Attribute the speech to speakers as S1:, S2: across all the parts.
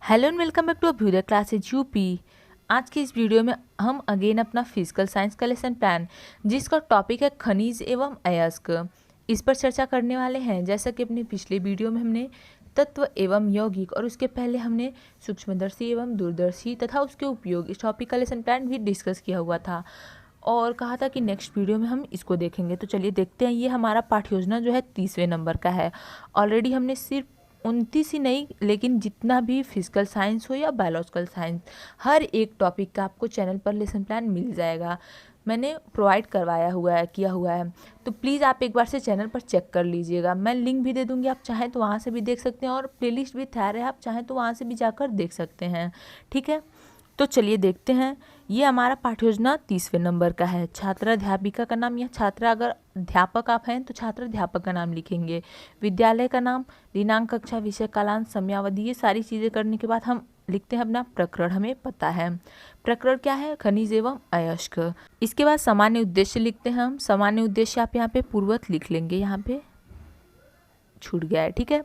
S1: Hello and welcome back to Abhyuday classes UP. आज की इस वीडियो में हम अगेन अपना फिजिकल साइंस का लेसन प्लान जिसका टॉपिक है खनिज एवं अयस्क, इस पर चर्चा करने वाले हैं। जैसा कि अपने पिछले वीडियो में हमने तत्व एवं यौगिक और उसके पहले हमने सूक्ष्मदर्शी एवं दूरदर्शी तथा उसके उपयोग इस टॉपिक का लेसन प्लान भी डिस्कस किया हुआ था और कहा था कि नेक्स्ट वीडियो में हम इसको देखेंगे। तो चलिए देखते हैं। ये हमारा पाठ्य योजना जो है 30वें नंबर का है। ऑलरेडी हमने सिर्फ 29 ही नहीं लेकिन जितना भी फिजिकल साइंस हो या बायोलॉजिकल साइंस हर एक टॉपिक का आपको चैनल पर लेसन प्लान मिल जाएगा। मैंने प्रोवाइड करवाया हुआ है, किया हुआ है। तो प्लीज़ आप एक बार से चैनल पर चेक कर लीजिएगा। मैं लिंक भी दे दूंगी, आप चाहें तो वहाँ से भी देख सकते हैं और प्लेलिस्ट भी तैयार है, आप चाहें तो वहाँ से भी जाकर देख सकते हैं। ठीक है, तो चलिए देखते हैं। ये हमारा पाठ्य योजना 30वें नंबर का है। छात्राध्यापिका का नाम या छात्रा, अगर अध्यापक आप हैं तो छात्र अध्यापक का नाम लिखेंगे। विद्यालय का नाम, दिनांक, कक्षा, विषय, कालांश, समयावधि, ये सारी चीज़ें करने के बाद हम लिखते हैं अपना प्रकरण। हमें पता है प्रकरण क्या है, खनिज एवं अयस्क। इसके बाद सामान्य उद्देश्य लिखते हैं हम। सामान्य उद्देश्य आप यहाँ पे पूर्वत लिख लेंगे, यहाँ पे छूट गया है। ठीक है,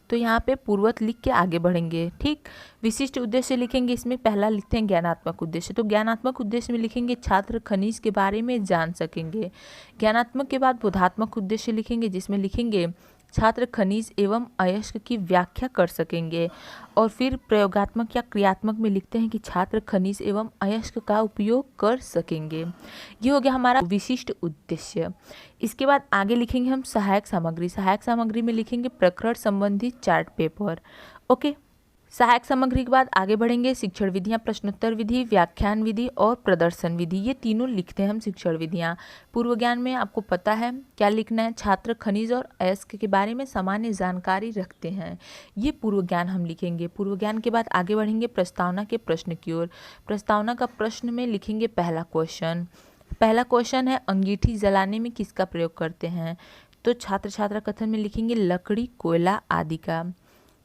S1: तो यहाँ पे पूर्वत लिख के आगे बढ़ेंगे। ठीक, विशिष्ट उद्देश्य लिखेंगे। इसमें पहला लिखते हैं ज्ञानात्मक उद्देश्य। तो ज्ञानात्मक उद्देश्य में लिखेंगे छात्र खनिज के बारे में जान सकेंगे। ज्ञानात्मक के बाद बोधात्मक उद्देश्य लिखेंगे, जिसमें लिखेंगे छात्र खनिज एवं अयस्क की व्याख्या कर सकेंगे। और फिर प्रयोगात्मक या क्रियात्मक में लिखते हैं कि छात्र खनिज एवं अयस्क का उपयोग कर सकेंगे। ये हो गया हमारा विशिष्ट उद्देश्य। इसके बाद आगे लिखेंगे हम सहायक सामग्री। सहायक सामग्री में लिखेंगे प्रकरण संबंधी चार्ट पेपर। ओके, सहायक सामग्री के बाद आगे बढ़ेंगे शिक्षण विधियां, प्रश्नोत्तर विधि, व्याख्यान विधि और प्रदर्शन विधि। ये तीनों लिखते हैं हम शिक्षण विधियां। पूर्व ज्ञान में आपको पता है क्या लिखना है, छात्र खनिज और अयस्क के बारे में सामान्य जानकारी रखते हैं, ये पूर्व ज्ञान हम लिखेंगे। पूर्व ज्ञान के बाद आगे बढ़ेंगे प्रस्तावना के प्रश्न की ओर। प्रस्तावना का प्रश्न में लिखेंगे पहला क्वेश्चन। पहला क्वेश्चन है अंगीठी जलाने में किसका प्रयोग करते हैं। तो छात्र छात्रा कथन में लिखेंगे लकड़ी, कोयला आदि का।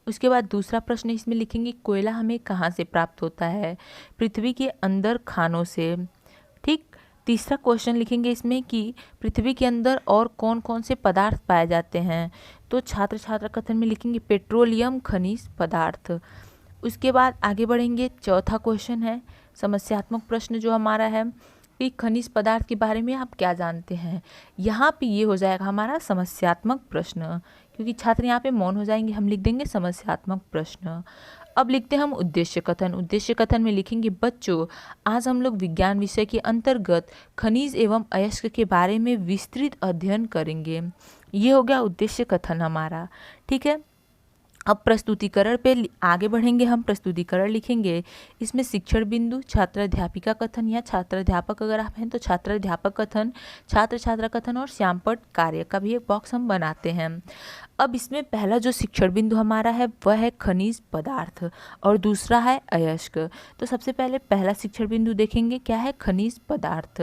S1: उसके बाद दूसरा प्रश्न इसमें लिखेंगे कोयला हमें कहाँ से प्राप्त होता है, पृथ्वी के अंदर खानों से। ठीक, तीसरा क्वेश्चन लिखेंगे इसमें कि पृथ्वी के अंदर और कौन कौन से पदार्थ पाए जाते हैं। तो छात्र छात्रा कथन में लिखेंगे पेट्रोलियम खनिज पदार्थ। उसके बाद आगे बढ़ेंगे, चौथा क्वेश्चन है समस्यात्मक प्रश्न जो हमारा है कि खनिज पदार्थ के बारे में आप क्या जानते हैं। यहाँ पे ये हो जाएगा हमारा समस्यात्मक प्रश्न, क्योंकि छात्र यहाँ पे मौन हो जाएंगे, हम लिख देंगे समस्यात्मक प्रश्न। अब लिखते हैं हम उद्देश्य कथन। उद्देश्य कथन में लिखेंगे बच्चों आज हम लोग विज्ञान विषय के अंतर्गत खनिज एवं अयस्क के बारे में विस्तृत अध्ययन करेंगे। ये हो गया उद्देश्य कथन हमारा। ठीक है, अब प्रस्तुतिकरण पे आगे बढ़ेंगे हम। प्रस्तुतिकरण लिखेंगे, इसमें शिक्षण बिंदु, छात्र अध्यापिका कथन या छात्र अध्यापक अगर आप हैं तो छात्र अध्यापक कथन, छात्र छात्रा कथन और श्यामपट्ट कार्य का भी एक बॉक्स हम बनाते हैं। अब इसमें पहला जो शिक्षण बिंदु हमारा है वह है खनिज पदार्थ और दूसरा है अयस्क। तो सबसे पहले पहला शिक्षण बिंदु देखेंगे क्या है, खनिज पदार्थ।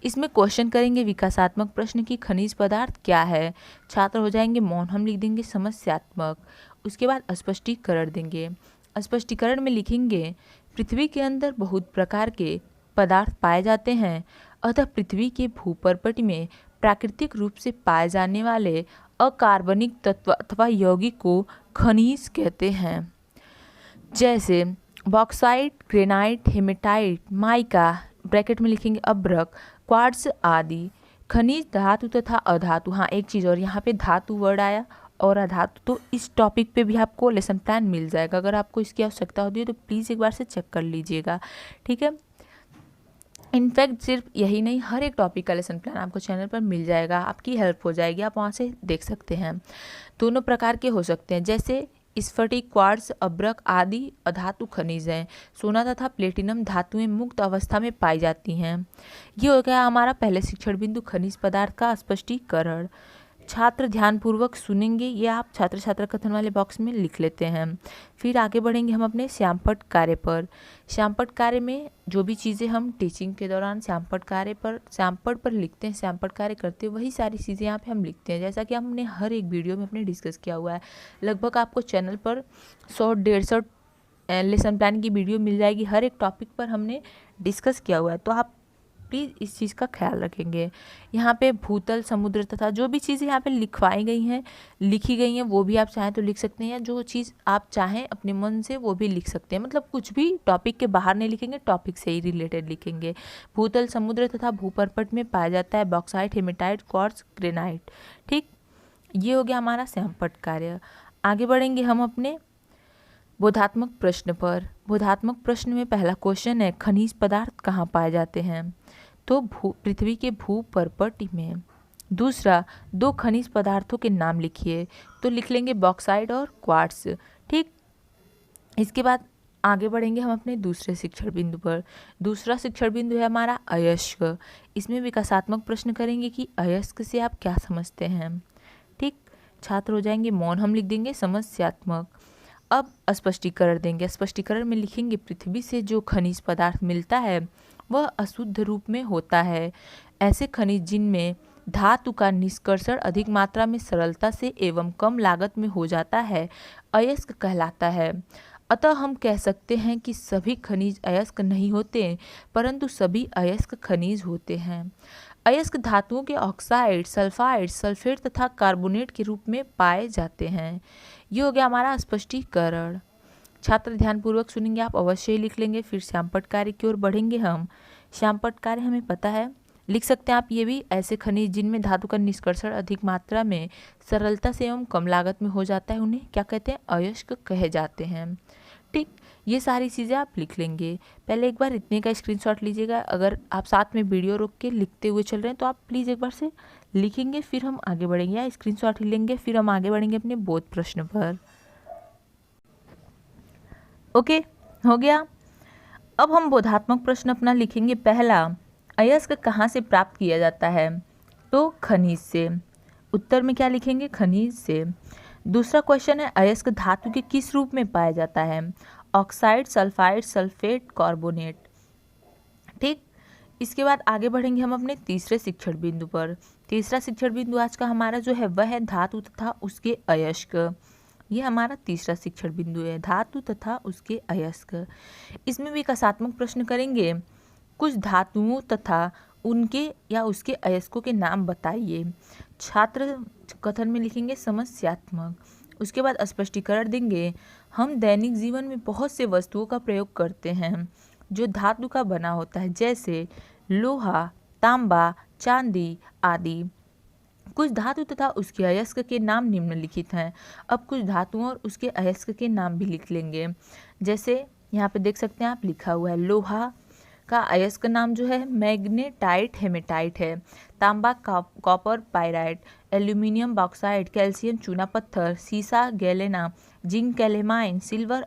S1: इसमें क्वेश्चन करेंगे विकासात्मक प्रश्न की खनिज पदार्थ क्या है। छात्र हो जाएंगे मौन, हम लिख देंगे समस्यात्मक। उसके बाद स्पष्टीकरण देंगे। स्पष्टीकरण में लिखेंगे पृथ्वी के अंदर बहुत प्रकार के पदार्थ पाए जाते हैं, अतः पृथ्वी के भूपर्पट में प्राकृतिक रूप से पाए जाने वाले अकार्बनिक तत्व अथवा यौगिक को खनिज कहते हैं, जैसे bauxite, granite, haematite, mica bracket में लिखेंगे अभ्रक, क्वार्ट्ज आदि। खनिज, धातु तथा अधातु। हाँ, एक चीज़ और, यहाँ पे धातु वर्ड आया और अधातु, तो इस टॉपिक पे भी आपको लेसन प्लान मिल जाएगा। अगर आपको इसकी आवश्यकता होती है तो प्लीज़ एक बार से चेक कर लीजिएगा। ठीक है, इनफैक्ट सिर्फ यही नहीं, हर एक टॉपिक का लेसन प्लान आपको चैनल पर मिल जाएगा, आपकी हेल्प हो जाएगी, आप वहाँ से देख सकते हैं। दोनों प्रकार के हो सकते हैं, जैसे स्फटिक, क्वार्ट्ज, अभ्रक आदि अधातु खनिज हैं। सोना तथा प्लेटिनम धातुएं मुक्त अवस्था में पाई जाती हैं। ये हो गया हमारा पहले शिक्षण बिंदु खनिज पदार्थ का स्पष्टीकरण। छात्र ध्यानपूर्वक सुनेंगे, ये आप छात्र छात्रा कथन वाले बॉक्स में लिख लेते हैं। फिर आगे बढ़ेंगे हम अपने श्यामपट्ट कार्य पर। श्यामपट्ट कार्य में जो भी चीज़ें हम टीचिंग के दौरान श्यामपट्ट पर लिखते हैं, श्यामपट्ट कार्य करते हैं, वही सारी चीज़ें यहाँ पे हम लिखते हैं, जैसा कि हमने हर एक वीडियो में अपने डिस्कस किया हुआ है। लगभग आपको चैनल पर 100-150 लेसन प्लान की वीडियो मिल जाएगी, हर एक टॉपिक पर हमने डिस्कस किया हुआ है, तो आप प्लीज़ इस चीज़ का ख्याल रखेंगे। यहाँ पे भूतल, समुद्र तथा जो भी चीज़ें यहाँ पे लिखवाई गई हैं, लिखी गई हैं, वो भी आप चाहें तो लिख सकते हैं, या जो चीज़ आप चाहें अपने मन से वो भी लिख सकते हैं। मतलब कुछ भी टॉपिक के बाहर नहीं लिखेंगे, टॉपिक से ही रिलेटेड लिखेंगे। भूतल, समुद्र तथा भूपर्पट में पाया जाता है बॉक्साइट, हेमेटाइट, क्वार्ट्ज, ग्रेनाइट। ठीक, ये हो गया हमारा श्यामपट्ट कार्य। आगे बढ़ेंगे हम अपने बोधात्मक प्रश्न पर। बोधात्मक प्रश्न में पहला क्वेश्चन है, खनिज पदार्थ कहाँ पाए जाते हैं? तो पृथ्वी के भूपर्पट में। दूसरा, दो खनिज पदार्थों के नाम लिखिए। तो लिख लेंगे बॉक्साइट और क्वार्ट्ज। ठीक, इसके बाद आगे बढ़ेंगे हम अपने दूसरे शिक्षण बिंदु पर। दूसरा शिक्षण बिंदु है हमारा अयस्क। इसमें विकासात्मक प्रश्न करेंगे कि अयस्क से आप क्या समझते हैं। ठीक, छात्र हो जाएंगे मौन, हम लिख देंगे समस्यात्मक। अब स्पष्टीकरण देंगे। स्पष्टीकरण में लिखेंगे पृथ्वी से जो खनिज पदार्थ मिलता है वह अशुद्ध रूप में होता है। ऐसे खनिज जिनमें धातु का निष्कर्षण अधिक मात्रा में सरलता से एवं कम लागत में हो जाता है अयस्क कहलाता है। अतः हम कह सकते हैं कि सभी खनिज अयस्क नहीं होते, परंतु सभी अयस्क खनिज होते हैं। अयस्क धातुओं के ऑक्साइड, सल्फाइड, सल्फेट तथा कार्बोनेट के रूप में पाए जाते हैं। ये हो गया हमारा स्पष्टीकरण। छात्र ध्यानपूर्वक सुनेंगे, आप अवश्य ही लिख लेंगे। फिर श्यामपट्ट कार्य की ओर बढ़ेंगे हम। श्यामपट्ट कार्य हमें पता है, लिख सकते हैं आप ये भी। ऐसे खनिज जिनमें धातु का निष्कर्षण अधिक मात्रा में सरलता से एवं कम लागत में हो जाता है उन्हें क्या कहते हैं? अयस्क कहे जाते हैं। ठीक, ये सारी चीज़ें आप लिख लेंगे। पहले एक बार इतने का स्क्रीनशॉट लीजिएगा। अगर आप साथ में वीडियो रोक के लिखते हुए चल रहे हैं तो आप प्लीज़ एक बार से लिखेंगे, फिर हम आगे बढ़ेंगे, या स्क्रीनशॉट ही लेंगे, फिर हम आगे बढ़ेंगे अपने बोध प्रश्न पर। ओके, हो गया। अब हम बोधात्मक प्रश्न अपना लिखेंगे। पहला, अयस्क कहाँ से प्राप्त किया जाता है? तो खनिज से। उत्तर में क्या लिखेंगे? खनिज से। दूसरा क्वेश्चन है, अयस्क धातु के किस रूप में पाया जाता है? Oxide, sulphide, sulphate, carbonate. ठीक, इसके बाद आगे बढ़ेंगे हम अपने तीसरे शिक्षण बिंदु पर। तीसरा शिक्षण बिंदु आज का हमारा जो है वह है धातु तथा उसके अयस्क। ये हमारा तीसरा शिक्षण बिंदु है, धातु तथा उसके अयस्क। इसमें विकासात्मक प्रश्न करेंगे। कुछ धातुओं तथा उनके या उसके अयस्कों के नाम बताइए। छात्र कथन में लिखेंगे समस्यात्मक। उसके बाद स्पष्टीकरण देंगे। हम दैनिक जीवन में बहुत से वस्तुओं का प्रयोग करते हैं जो धातु का बना होता है, जैसे लोहा, तांबा, चांदी आदि। कुछ धातु तथा उसके अयस्क के नाम निम्नलिखित हैं। अब कुछ धातुओं और उसके अयस्क के नाम भी लिख लेंगे। जैसे यहाँ पे देख सकते हैं आप, लिखा हुआ है लोहा का अयस्क नाम जो है मैग्नेटाइट, हेमेटाइट है। तांबा copper pyrite, aluminium bauxite, calcium चूना पत्थर, सीसा galena, zinc calamine, silver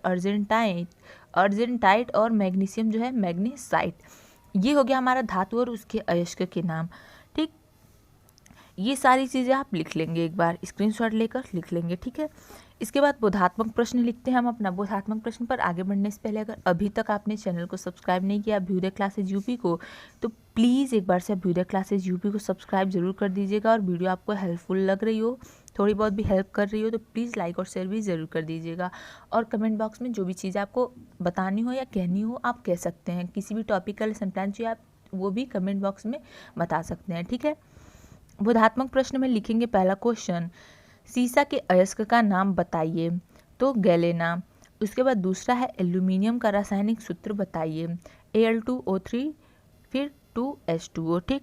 S1: argentite और मैग्नीशियम जो है मैग्नेसाइट। ये हो गया हमारा धातु और उसके अयस्क के नाम। ठीक, ये सारी चीज़ें आप लिख लेंगे, एक बार स्क्रीनशॉट लेकर लिख लेंगे। ठीक है, इसके बाद बोधात्मक प्रश्न लिखते हैं हम अपना। बोधात्मक प्रश्न पर आगे बढ़ने से पहले अगर अभी तक आपने चैनल को सब्सक्राइब नहीं किया अभ्युदय क्लासेज यूपी को, तो प्लीज़ एक बार से अभ्युदय क्लासेज यूपी को सब्सक्राइब जरूर कर दीजिएगा। और वीडियो आपको हेल्पफुल लग रही हो, थोड़ी बहुत भी हेल्प कर रही हो, तो प्लीज़ लाइक और शेयर भी ज़रूर कर दीजिएगा। और कमेंट बॉक्स में जो भी चीज़ आपको बतानी हो या कहनी हो आप कह सकते हैं। किसी भी टॉपिक का लेसन प्लान चाहिए आप वो भी कमेंट बॉक्स में बता सकते हैं। ठीक है, बोधात्मक प्रश्न में लिखेंगे पहला क्वेश्चन, सीसा के अयस्क का नाम बताइए। तो गैलेना। उसके बाद दूसरा है एल्यूमिनियम का रासायनिक सूत्र बताइए। Al2O3 फिर 2H2O। ठीक,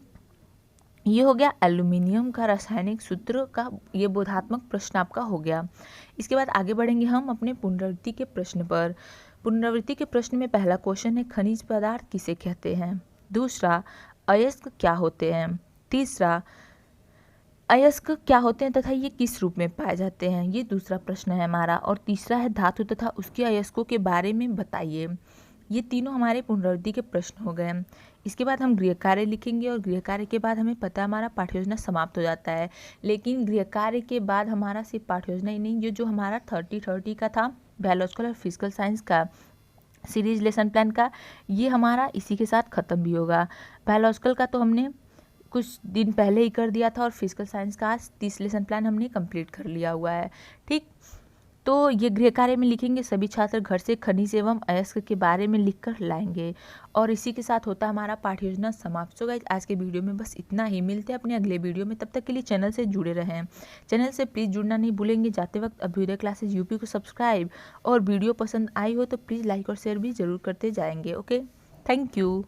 S1: ये हो गया एल्यूमिनियम का रासायनिक सूत्र का ये बोधात्मक प्रश्न आपका हो गया। इसके बाद आगे बढ़ेंगे हम अपने पुनरावृत्ति के प्रश्न पर। पुनरावृत्ति के प्रश्न में पहला क्वेश्चन है, खनिज पदार्थ किसे कहते हैं? दूसरा, अयस्क क्या होते हैं? तीसरा, अयस्क क्या होते हैं तथा ये किस रूप में पाए जाते हैं? ये दूसरा प्रश्न है हमारा। और तीसरा है, धातु तथा उसके अयस्कों के बारे में बताइए। ये तीनों हमारे पुनरावृत्ति के प्रश्न हो गए। इसके बाद हम गृह कार्य लिखेंगे और गृह कार्य के बाद हमें पता हमारा पाठ्य योजना समाप्त हो जाता है। लेकिन गृह कार्य के बाद हमारा सिर्फ पाठ्य योजना ही नहीं, ये जो हमारा 30-30 का था बायोलॉजिकल और फिजिकल साइंस का सीरीज लेसन प्लान का, ये हमारा इसी के साथ ख़त्म भी होगा। बायोलॉजिकल का तो हमने कुछ दिन पहले ही कर दिया था और फिजिकल साइंस का आज 30 लेसन प्लान हमने कंप्लीट कर लिया हुआ है। ठीक, तो ये गृह कार्य में लिखेंगे सभी छात्र घर से खनिज एवं अयस्क के बारे में लिखकर लाएंगे। और इसी के साथ होता है हमारा पाठ्य योजना समाप्त। सो गाइस आज के वीडियो में बस इतना ही, मिलते हैं अपने अगले वीडियो में, तब तक के लिए चैनल से जुड़े रहें। चैनल से प्लीज़ जुड़ना नहीं भूलेंगे। जाते वक्त अभ्युदय क्लासेज यूपी को सब्सक्राइब, और वीडियो पसंद आई हो तो प्लीज़ लाइक और शेयर भी जरूर करते जाएंगे। Okay, thank you.